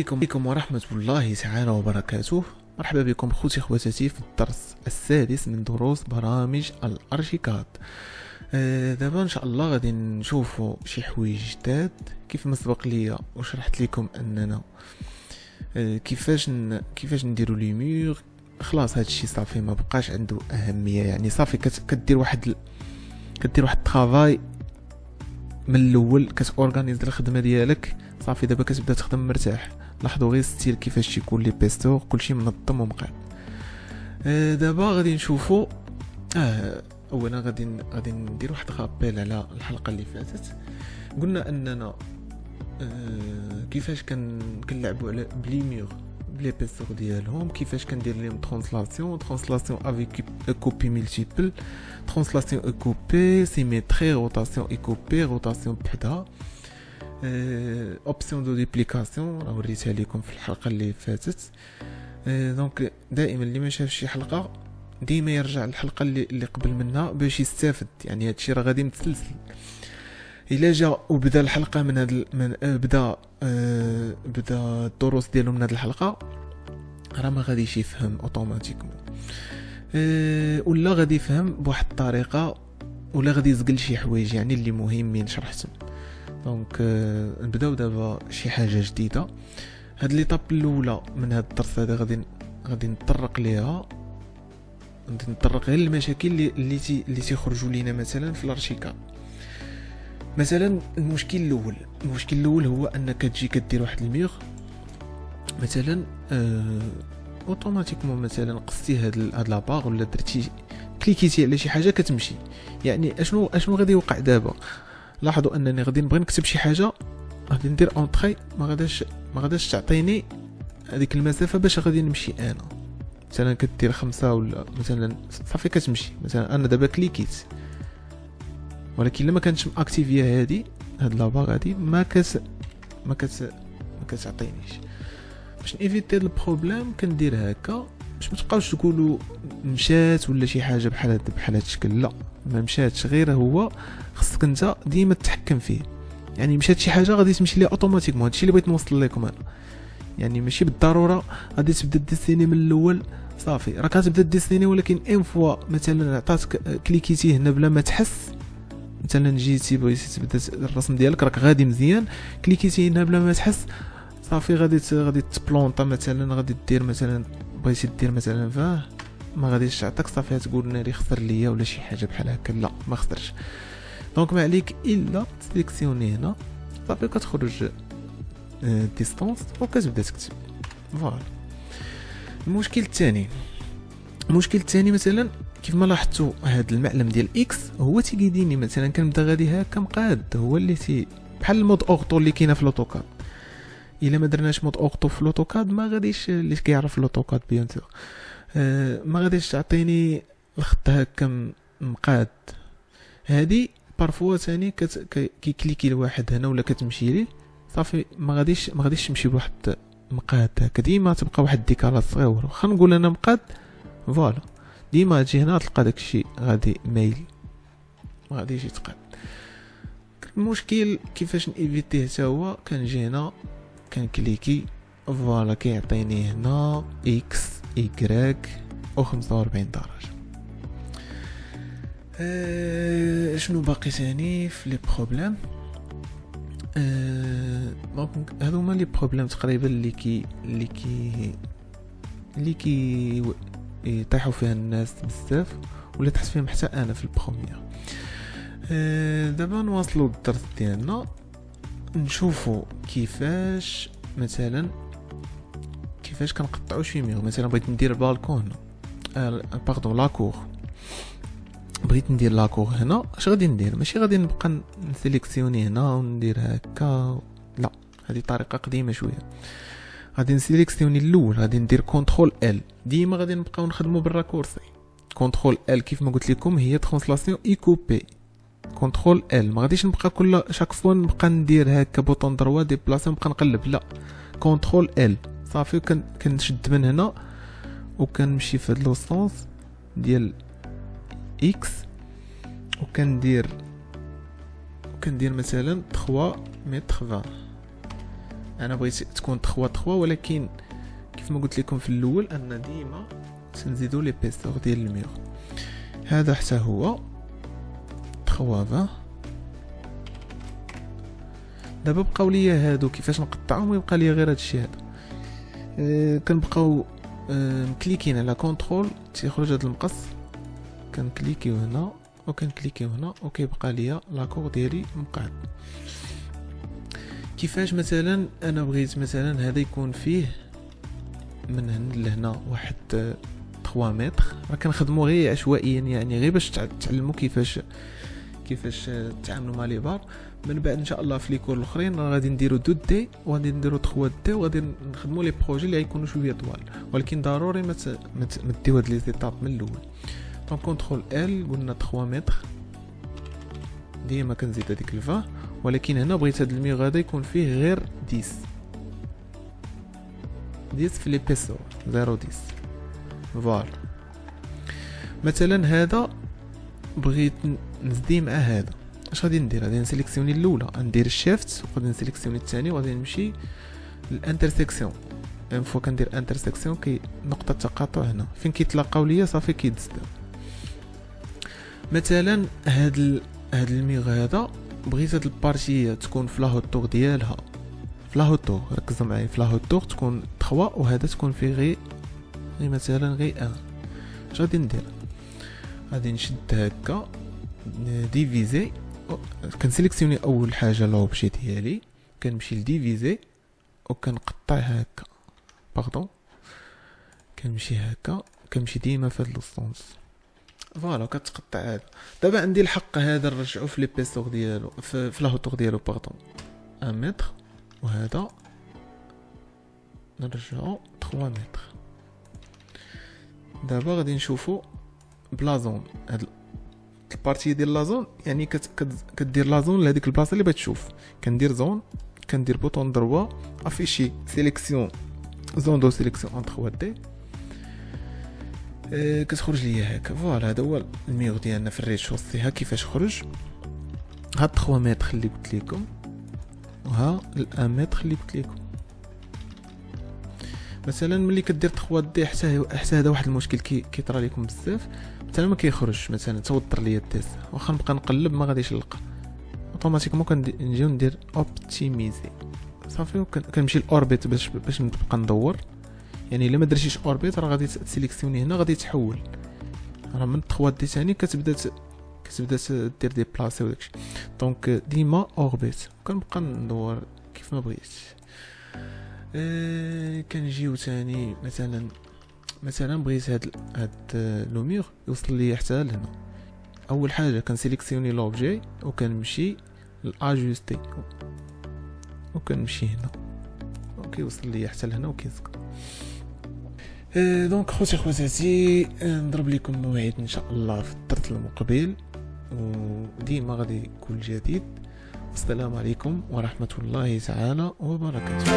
عليكم ورحمة الله تعالى وبركاته. مرحبا بكم خوتي خواتاتي في الدرس السادس من دروس برامج الارشيكاد. دابا ان شاء الله غادي نشوفوا شي حوايج جداد. كيف ما سبق ليا وشرحت لكم اننا كيفاش نديروا لي مور. خلاص هادشي صافي ما بقاش عنده اهميه، يعني صافي كدير واحد الطرافاي من الاول، كتورغانيز الخدمه ديالك صافي. دابا كتبدا تخدم مرتاح. لاحظوا غير ستيل كيفاش يكون لي بيستو، كلشي منظم ومقاد. دابا غادي نشوفوا اولا غادي ندير واحد رابيل على الحلقه اللي فاتت. قلنا اننا كيفاش كنلعبوا على بلي ميغ بلي بيستو ديالهم، كيفاش كندير لهم ترانسلاسيون افيك كوبي ملتيبل، ترانسلاسيون كوبي سيميتري، روتاسيون كوبي، روتاسيون بحدها، اوبسيون دو ديبليكاسيون راه وريتها لكم في الحلقه اللي فاتت. دونك دائما اللي ما شافش شي حلقه ديما يرجع للحلقه اللي قبل منها باش يستافد، يعني هادشي راه غادي متسلسل. الا جا وبدا الحلقه بدا الدروس ديالو من هاد الحلقه، راه ما غاديش يفهم اوتوماتيكمون، ولا غادي يفهم بواحد الطريقه، ولا غادي يزقل شي حوايج يعني اللي مهمين شرحتهم. دونك نبداو دابا شي حاجه جديده. هاد ليطاب الاولى من هاد الدرس هذا غادي نطرق ليها، نطرق غير المشاكل اللي تيخرجوا لينا مثلا في الارشيكاد. مثلا المشكل الاول هو انك تجي كدير واحد الميغ مثلا اوتوماتيكمون، مثلا قصتي هاد لاباغ ولا درتي كليكيتي على شي حاجه كتمشي. يعني اشنو غادي يوقع دابا؟ لاحظوا انني غادي نبغي نكتب شي حاجه، غادي ندير اونطري، ما غاداش تعطيني هذيك المسافه باش غادي نمشي انا. مثلا كدير 5 ولا مثلا صافي كتمشي. مثلا انا دابا كليكيت، ولكن لما كانتش ماكتيفيه هاد لاباغ هادي ما كتعطينيش. باش نيفيتي البروبليم كندير هكا باش ما تبقاوش تقولوا مشات ولا شي حاجه بحال هاد الشكل. لا، ما مشاتش، غير هو خصك انت ديما تتحكم فيه. يعني مشات شي حاجه غادي تمشي ليها اوتوماتيكمون. هادشي اللي بغيت نوصل لكم انا، يعني ماشي بالضروره غادي تبدا ديسيني من الاول صافي. راك غتبدا ديسيني، ولكن ان فوا مثلا عطاتك كليكيتي هنا بلا ما تحس، مثلا جيتي بغيتي تبدا الرسم ديالك راك غادي مزيان، كليكيتي هنا بلا ما تحس صافي غادي تبلونطا. مثلا غادي دير مثلا بغيتي دير مثلا فاه ما غاديش تعطيك صافي، تقول ناري خسر ليا ولا شي حاجه بحال هكا. لا، ما خسرش. دونك ما عليك الا سيليكسيوني هنا صافي، كتخرج ديستانس وكتبدا تكتب. فوالا. المشكل الثاني مثلا كيف ما لاحظتوا هذا المعلم ديال اكس هو تيقيديني. مثلا كنبدا غادي هكا مقاد، هو اللي بحال المود اوغطو اللي كاينه في لوتوكاد. الا ما درناش مود اوغطو في لوتوكاد ما غاديش، اللي كيعرف لوتوكاد بيان سور ما غاديش تعطيني الخط هكا مقاد. هادي بارفوا ثاني كيكليكي لواحد هنا ولا كتمشي ليه صافي ما غاديش تمشي بواحد مقاد هكا، ديما تبقى واحد الديكالات صغير. واخا نقول انا مقاد فوالا، ديما تجي هنا تلقى داكشي غادي مايل، ما غاديش يتقاد. المشكل كيفاش نيفيتيه حتى هو، كنجي هنا كنكليكي فوالا كيعطيني هنا اكس ايكغيك و 45 درجه. شنو باقي ثاني في لي بروبليم؟ دونك هادو هما لي بروبليم تقريبا اللي كي يطيحوا فيها الناس بزاف، ولا تحس فيهم حتى انا في البروميير. دابا نواصلوا الدرس ديالنا، نشوفوا كيفاش كنقطعوا شي ميغ. مثلا بغيت ندير بالكون لاكور، بغيت ندير لاكور هنا. اش غادي ندير؟ ماشي غادي نبقى نسيليكسيوني هنا وندير هكا، لا، هذه طريقه قديمه شويه. غادي نسيليكسيوني الاول، غادي ندير كنترول ال. ديما غادي نبقاو نخدموا بالراكورسي. كنترول ال كيف ما قلت لكم هي ترانسلاسيون كوبي. كنترول ال ما غاديش نبقى كل شاك فوا نبقى ندير هكا بوطون دروا ديبلاسي نبقى نقلب، لا، كنترول ال صافي. كنشد من هنا وكنمشي في هاد لو سونس ديال اكس، وكندير مثلا 3 متر 20. انا بغيت تكون 3 ولكن كيف ما قلت لكم في الاول ان ديما تنزيدو لي بيسور ديال الميغ. هذا حتى هو 3 دابا بقاو ليا هادو كيفاش نقطعهم، ويبقى ليا غير هادشي هذا. كنبقاو مكليكين على كونترول تيخرج هذا المقص، كنكليكيو هنا وكنكليكيو هنا وكيبقى ليا لاكور ديالي مقعد. كيفاش مثلا انا بغيت مثلا هذا يكون فيه من هنا لهنا واحد 3 متر، راه كنخدمو غير عشوائيا يعني غير باش تعلموا كيفاش تعاملوا مع لي بار. من بعد ان شاء الله في لي كور الاخرين غادي نديرو 2 دي وغادي نديرو 3 دي وغادي نخدموا لي بروجي اللي غيكونوا شويه طوال، ولكن ضروري ما ديو هاد لي زيتاب من الاول. دونك كونترول ال قلنا 3 متر، ديما كنزيد هذيك الفا، ولكن هنا بغيت هاد الميغ هذا يكون فيه غير 10 في لي بيسور 0.10. فوالا مثلا هذا بغيت نزدي مع هذا، اش غادي ندير؟ غادي نسيليكسيوني الاولى، ندير الشيفت وغادي نسيليكسيوني الثاني وغادي نمشي للانترسيكسيون. اون فوا كندير انترسيكسيون كي نقطه تقاطع هنا فين كيتلاقاو ليا صافي كيتزداو. مثلا هاد الميغ هذا بغيت هاد البارتي تكون في لاهوتور ديالها، في لاهوتور ركزوا معايا، في لاهوتور تكون 3 وهذا تكون فيه غير مثلا غير 1. اش غادي ندير؟ غادي نشد هكا ديفيزي، كنسيليكسيوني اول حاجه لوبجي ديالي، كنمشي لديفيزي وكنقطع هكا باردون، كنمشي هكا كنمشي ديما في هاد السونس. فوالا كتقطع هذا. دابا عندي الحق هذا نرجعو في لي بيسور ديالو في لاهوتور ديالو باردون 1 متر، وهذا نرجعو 3 متر. دابا غادي نشوفو بلازون هاد البارتي ديال لازون، يعني كدير لازون لهاديك البلاصه اللي بغيت تشوف. كندير زون، كندير بوطون دروا افيشي سيليكسيون زون دو سيليكسيون ان 3 دي، كتخرج ليا هكا. فوالا هذا هو الميغ ديالنا في الريد شوسي. ها كيفاش خرج، ها 3 متر اللي قلت لكم، وها 1 متر اللي قلت لكم. مثلا ملي كدير 3 دي حتى هذا واحد المشكل كيطرى لكم بزاف، مثلا ما كيخرج، مثلا توضر ليا التيست، واخا نبقى نقلب ما غاديش نلقى، اوتوماتيكمون كنجيو ندير اوبتيميزي صافي، كنمشي لاوربيت باش نبقى ندور. يعني الا ما درتيش اوربيت راه غادي تسيليكسيوني هنا، غادي تحول راه من 3 دي ثاني كتبدا دير دي بلاصي وداكشي. دونك ديما اوربيت، كنبقى ندور كيف ما بغيت. كنجيو ثاني مثلا بغيت هاد لو ميغ يوصل لي حتى لهنا. اول حاجه كنسيليكسيوني لوبجي وكنمشي لاجوستي وكنمشي هنا وكيوصل لي حتى لهنا وكيزق. دونك خواتاتي نضرب لكم موعد ان شاء الله في الدرس المقبل، وديما غادي يكون جديد. السلام عليكم ورحمه الله تعالى وبركاته.